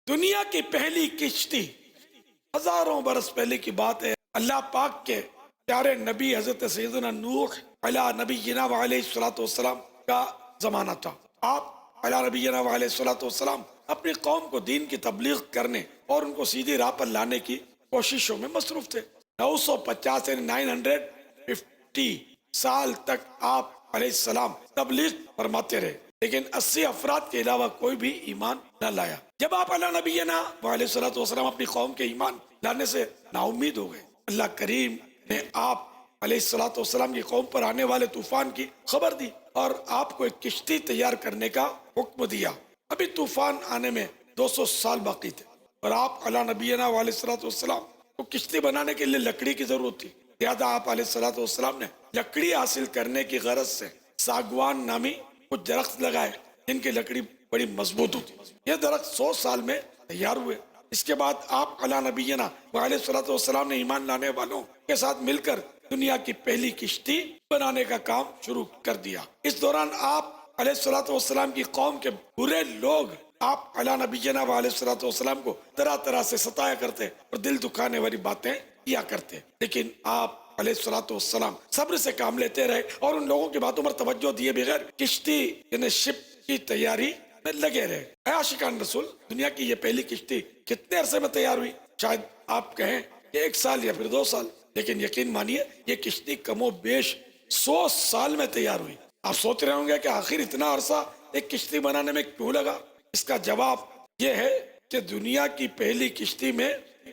دنیا کی پہلی کشتی ہزاروں برس پہلے کی بات ہے. اللہ پاک کے پیارے نبی حضرت سیدنا نوح علیہ نبینا وعلیہ الصلوۃ والسلام کا زمانہ تھا. آپ علیہ نبینا وعلیہ الصلوۃ والسلام اپنی قوم کو دین کی تبلیغ کرنے اور ان کو سیدھی راہ پر لانے کی کوششوں میں مصروف تھے. 950 950 سال تک آپ علیہ السلام تبلیغ فرماتے رہے، لیکن 80 افراد کے علاوہ کوئی بھی ایمان نہ لایا. جب آپ علیہ نبینا وعلیہ الصلوۃ والسلام اپنی قوم کے ایمان لانے سے نا امید ہو گئے، اللہ کریم نے آپ علیہ الصلوۃ والسلام کی قوم پر آنے والے طوفان کی خبر دی اور آپ کو ایک کشتی تیار کرنے کا حکم دیا. ابھی طوفان آنے میں 200 سال باقی تھے اور آپ علیہ نبینا علیہ الصلوۃ والسلام کو کشتی بنانے کے لیے لکڑی کی ضرورت تھی. لہٰذا آپ علیہ الصلوۃ والسلام نے لکڑی حاصل کرنے کی غرض سے ساگوان نامی کچھ درخت لگائے جن کی لکڑی بڑی مضبوط ہوتی. یہ درخت 100 سال میں تیار ہوئے. اس کے بعد آپ علیہ نبینا علیہ الصلوۃ والسلام نے ایمان لانے والوں کے ساتھ مل کر دنیا کی پہلی کشتی بنانے کا کام شروع کر دیا. اس دوران آپ علیہ الصلوۃ والسلام کی قوم کے برے لوگ آپ علیہ نبینا علیہ الصلوۃ والسلام کو طرح طرح سے ستایا کرتے اور دل دکھانے والی باتیں کیا کرتے، لیکن آپ علیہ الصلوۃ والسلام صبر سے کام لیتے رہے اور ان لوگوں کی باتوں پر توجہ دیے بغیر کشتی یعنی شپ کی تیاری میں لگے رہے. اے عاشقان رسول، دنیا کی یہ پہلی کشتی کتنے عرصے میں تیار ہوئی؟ شاید آپ کہیں کہ 1 سال یا پھر 2 سال، لیکن یقین مانیے یہ کشتی کم و بیش 100 سال میں تیار ہوئی. آپ سوچ رہے ہوں گے کہ آخر اتنا عرصہ ایک کشتی بنانے میں کیوں لگا؟ اس کا جواب یہ ہے کہ دنیا کی پہلی کشتی میں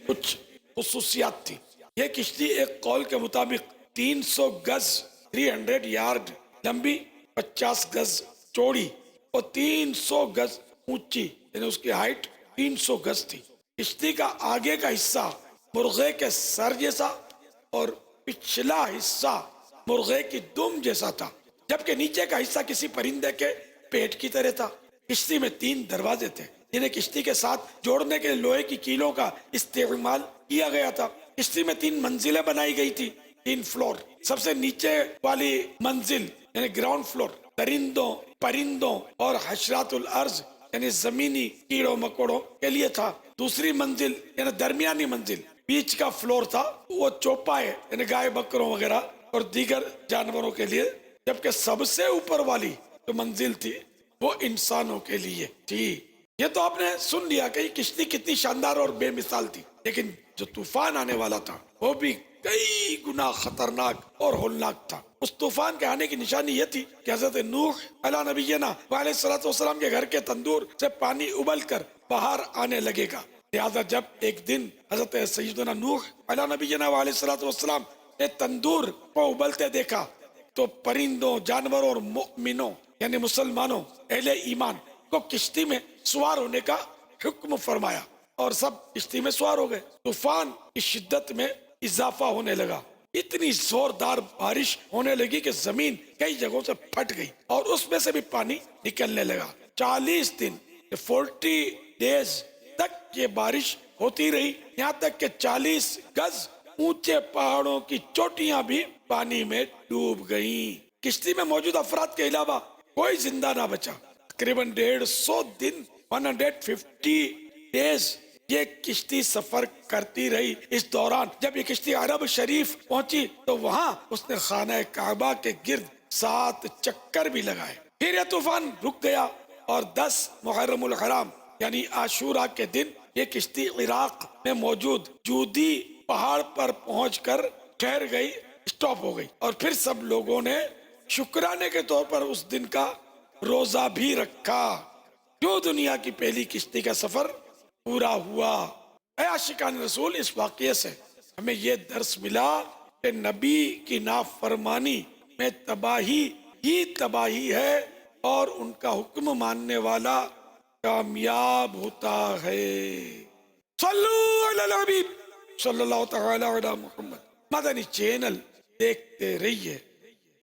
کچھ خصوصیات تھی. یہ کشتی ایک قول کے مطابق 300 گز 300 یارڈ لمبی، 50 گز چوڑی اور 300 گز اونچی، یعنی اس کی ہائٹ 300 گز تھی. کشتی کا آگے کا حصہ مرغے کے سر جیسا اور پچھلا حصہ مرغے کی دم جیسا تھا، جبکہ نیچے کا حصہ کسی پرندے کے پیٹ کی طرح تھا. کشتی میں 3 دروازے تھے جنہیں کشتی کے ساتھ جوڑنے کے لوہے کی کیلوں کا استعمال کیا گیا تھا. کشتی میں 3 منزلیں بنائی گئی تھی، 3 فلور. سب سے نیچے والی منزل یعنی گراؤنڈ فلور درندوں، پرندوں اور حشرات الارض یعنی زمینی کیڑوں مکوڑوں کے لیے تھا. دوسری منزل یعنی درمیانی منزل بیچ کا فلور تھا، وہ چوپائے یعنی گائے بکروں وغیرہ اور دیگر جانوروں کے لیے، جبکہ سب سے اوپر والی جو منزل تھی وہ انسانوں کے لیے تھی. یہ تو آپ نے سن لیا کہ یہ کشتی کتنی شاندار اور بے مثال تھی، لیکن جو طوفان آنے والا تھا وہ بھی کئی گنا خطرناک اور ہولناک تھا. اس طوفان کے آنے کی نشانی یہ تھی کہ حضرت نوح علیہ نبینا علیہ الصلوۃ والسلام کے گھر کے تندور سے پانی ابل کر باہر آنے لگے گا. لہذا جب ایک دن حضرت سیدنا نوح علیہ نبینا علیہ الصلوۃ والسلام نے تندور کو ابلتے دیکھا تو پرندوں، جانوروں اور مؤمنوں یعنی مسلمانوں اہل ایمان کو کشتی میں سوار ہونے کا حکم فرمایا اور سب کشتی میں سوار ہو گئے. طوفان کی شدت میں اضافہ ہونے لگا. اتنی زوردار بارش ہونے لگی کہ زمین کئی جگہوں سے پھٹ گئی اور اس میں سے بھی پانی نکلنے لگا. 40 دن 40 ڈیز تک یہ بارش ہوتی رہی، یہاں تک کہ 40 گز اونچے پہاڑوں کی چوٹیاں بھی پانی میں ڈوب گئیں. کشتی میں موجود افراد کے علاوہ کوئی زندہ نہ بچا. تقریباً 150 دن 150 ڈیز یہ کشتی سفر کرتی رہی. اس دوران جب یہ کشتی عرب شریف پہنچی تو وہاں اس نے خانہ کعبہ کے گرد 7 چکر بھی لگائے. پھر یہ طوفان رک گیا اور 10 محرم الحرام یعنی عاشورہ کے دن یہ کشتی عراق میں موجود جودی پہاڑ پر پہنچ کر ٹھہر گئی، اسٹاپ ہو گئی. اور پھر سب لوگوں نے شکرانے کے طور پر اس دن کا روزہ بھی رکھا. جو دنیا کی پہلی کشتی کا سفر پورا ہوا. اے عاشقان رسول، اس واقعے سے ہمیں یہ درس ملا کہ نبی کی نافرمانی میں تباہی ہی تباہی ہے اور ان کا حکم ماننے والا کامیاب ہوتا ہے. صلو علی الحبیب صلی اللہ تعالی علی محمد. مدنی چینل دیکھتے رہیے.